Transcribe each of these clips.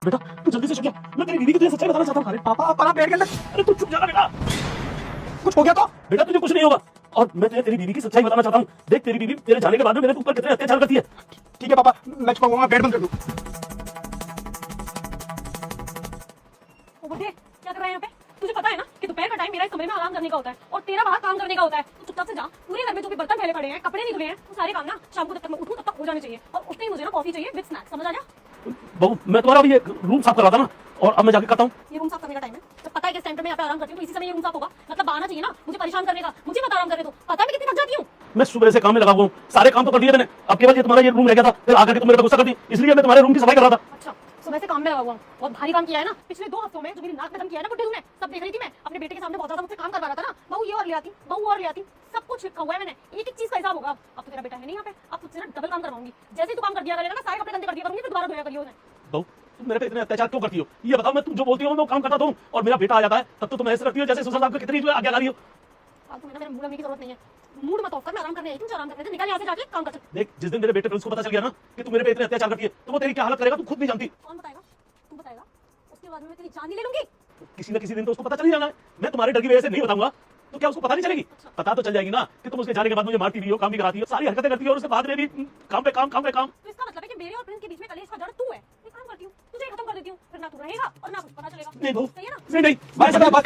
बेटा तू जल्दी से छुप जा, मैं तेरी बीवी की तुझे सच्चाई बताना चाहता हूँ। अरे पापा पर बेड के अंदर, अरे तू छुप जा ना बेटा, कुछ हो गया तो बेटा तुझे कुछ नहीं होगा। और मैं तुझे तेरी बीवी की सच्चाई बताना चाहता हूँ। देख तेरी बीवी तेरे जाने के बाद में मेरे ऊपर कितने अत्याचार करती है। ठीक है पापा, मैं छुपाऊंगा, बेड बंद कर दूं। क्या कर रहा है यहाँ पे? तुझे पता है ना कि दोपहर का टाइम मेरा इस कमरे में आराम करने का होता है और तेरा बाहर काम करने का होता है। तो चुपचाप से जा, पूरे घर में जो भी बर्तन फैले पड़े हैं, कपड़े नहीं धुले हैं, वो सारे काम ना शाम को जब तक मैं उठूं तब तक हो जाने चाहिए। और उठते ही मुझे ना कॉफी चाहिए विद स्नैक्स, समझ आ गया? बहू मैं तुम्हारा अभी रूम साफ करवाता ना, और अब मैं जाके करता हूँ। ये रूम साफ करने का टाइम है? जब पता है कि सेंटर में यहाँ पे आराम करती हूँ तो इसी समय ये रूम साफ होगा। मतलब आना चाहिए ना मुझे परेशान करने का, मुझे मत आराम करने दो। पता है मैं कितनी थक जाती हूँ। मैं सुबह से काम में लगा हुआ हूँ, सारे काम तो कर दिए मैंने, अब केवल ये तुम्हारा ये रूम रह गया था। फिर आकर के तुम मेरे पे गुस्सा कर दी, इसलिए मैं तुम्हारे रूम की सफाई कर रहा था। अच्छा, सुबह से काम में लगा हुआ हूँ, बहुत भारी काम किया है ना पिछले 2 हफ्तों में। जो मेरी नाक में दम किया है ना बुड्ढे तूने, सब देख रही थी मैं। अपने बेटे के सामने बहुत ज्यादा मुझसे काम करवा रहा था ना, बहू ये और ले आती, बहू और ले आती, सब कुछ लिखा हुआ है मैंने, एक एक चीज का हिसाब होगा। अब तो तेरा बेटा है नहीं यहाँ पे, अब तुझसे ना डबल काम करवाऊंगी। जैसे ही तू काम कर दिया करेगा ना, सारे कपड़े गंदे कर दिया करूंगी, फिर दोबारा धोया करियो उन्हें। बहू तुम मेरे पे इतने अत्याचार क्यों करती हो? ये बताओ, मैं तुम जो बोलती हो मैं वो काम करता हूँ, और मेरा बेटा आ जाता है तब तो तुम ऐसे रखती हो जैसे सुसर साहब को कितनी जो आज्ञाकारी हो। फालतू में ना मेरा मूड लगने की जरूरत नहीं है। मूड मत ऑफ कर, मैं आराम करने आई थी, मुझे आराम करने दे। निकल यहाँ से जाके काम कर। देख जिस दिन मेरे बेटे प्रिंस को पता चल गया ना कि तू मेरे पे इतने अत्याचार करती है, तो वो तेरी क्या हालत करेगा तू खुद नहीं जानती। कौन बताएगा? तू बताएगा। उसके बाद में मैं तेरी जान ही ले लूंगी। किसी न किसी दिन तो उसको पता चल ही जाना है। मैं तुम्हारे डर की वजह से नहीं बताऊंगा तो क्या उसको पता नहीं चलेगी? पता तो चल जाएगी ना कि तुम उसके जाने के बाद मुझे मारती भी हो, काम भी कराती हो, सारी हरकतें करती हो, और उसके बाद में भी काम पे काम, काम पे काम। तो इसका मतलब है कि मेरे और प्रिंस के बीच में कलेश का जड़ तू है। मैं काम करती हूँ, तुझे खत्म कर देती हूँ, फिर ना तू रहेगा और ना कुछ पता चलेगा। नहीं बहू, सही है ना? नहीं नहीं भाई साहब बात।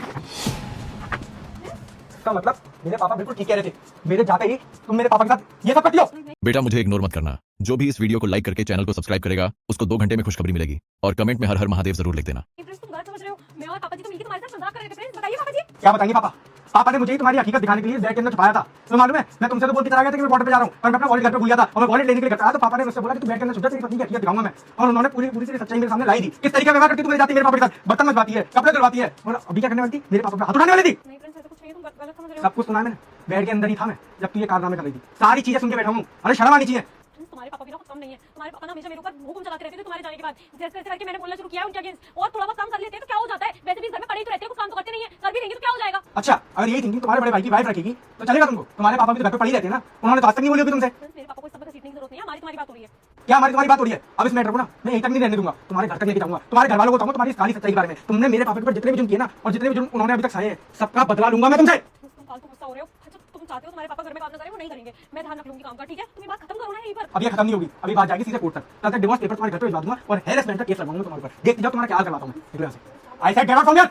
इसका मतलब मेरे पापा बिल्कुल ठीक कह रहे थे, मेरे जाते ही तुम मेरे पापा के साथ ये सब करती हो। बेटा मुझे इग्नोर मत करना। जो भी इस वीडियो को लाइक करके चैनल को सब्सक्राइब करेगा उसको 2 घंटे में खुशखबरी मिलेगी, और कमेंट में हर हर महादेव जरूर लिख देना। प्रिंस तुम गलत समझ रहे हो। मैं और पापा जी तो मिलकर तुम्हारे साथ मजाक कर रहे थे। प्रिंस बताइए पापा जी। क्या बताएंगे पापा? पापा ने मुझे ही तुम्हारी हकीकत दिखाने के लिए बैग के अंदर छुपाया था। तो मालूम है, मैं तुमसे तो बोल के चला गया था कि मैं बॉर्डर पे जा रहा हूँ, और मैं अपना वॉलेट घर पे भूल गया था, और मैं वॉलेट लेने के लिए घर आया तो पापा ने मुझसे बोला कि तू बैग के अंदर छुप जा, तेरी पत्नी की हकीकत दिखाऊंगा मैं। और उन्होंने पूरी पूरी सच्चाई मेरे सामने लाई दी। किस तरीके का व्यवहार करती तू मेरे जाती मेरे पापा के साथ, बर्तन मजवाती है, कपड़े धुलवाती है, और अभी क्या करने वाली थी? मेरे पापा पे हाथ उठाने वाली थी। नहीं प्रिंस ऐसा कुछ नहीं है, तुम गलत समझ रहे हो। सब कुछ सुना है मैंने, बैग के अंदर ही था मैं जब तू ये कारनामे कर रही थी। सारी चीजें सुन के बैठा हूँ। अरे शर्म आनी चाहिए। तुम्हारे पापा भी ना कुछ कम नहीं है। तुम्हारे पापा ना हमेशा मेरे ऊपर हुक्म चलाते रहते थे तुम्हारे जाने के बाद। जैसे जैसे करके मैंने बोलना शुरू किया उनके अगेंस्ट, और थोड़ा बहुत काम कर लेते हैं तो क्या हो जाता है? वैसे भी घर में पड़े ही तो रहते हैं, कुछ काम तो करते नहीं है। कर भी देंगे तो क्या हो जाएगा? अच्छा, अगर यही थिंकिंग तुम्हारे बड़े भाई की वाइफ रखेगी तो चलेगा तुमको? तुम्हारे पापा भी तो घर पे पड़ी रहते हैं ना, उन्होंने तो आज तक नहीं बोली होगी तुमसे। मेरे पापा को इस सब का सीखने की जरूरत नहीं है। हमारी तुम्हारी बात हो रही है। क्या हमारी तुम्हारी बात हो रही है? अब इस मैटर को ना मैं यहीं तक नहीं रहने दूंगा, तुम्हारे घर तक लेके जाऊंगा, तुम्हारे घर वालों को बताऊंगा तुम्हारी इस काली सच्चाई के बारे में। तुमने मेरे पापा के ऊपर जितने भी जुर्म किए ना, और जितने भी जुर्म उन्होंने अभी तक सहे हैं, सबका बदला लूंगा मैं तुमसे। तुम फालतू गुस्सा हो रहे हो। अच्छा तुम चाहते हो तुम्हारे पापा घर में काम ना करें, वो नहीं करेंगे। मैं ध्यान रख लूंगी काम का, ठीक है? तुम ये बात खत्म करो ना यहीं पर। अब ये खत्म नहीं होगी, अभी बात जाएगी सीधे कोर्ट तक। कल तक डिवोर्स पेपर तुम्हारे घर पे भिजवा दूंगा और हैरेसमेंट का केस लगाऊंगा तुम्हारे ऊपर। देखते जाओ तुम्हारा क्या हाल करवाता हूं मैं। निकलो यहाँ से। I said get out from here.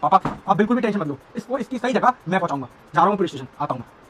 पापा आप बिल्कुल भी टेंशन मत लो, इसको इसकी सही जगह मैं पहुंचाऊंगा। जा रहा हूँ पुलिस स्टेशन, आता हूँ मैं।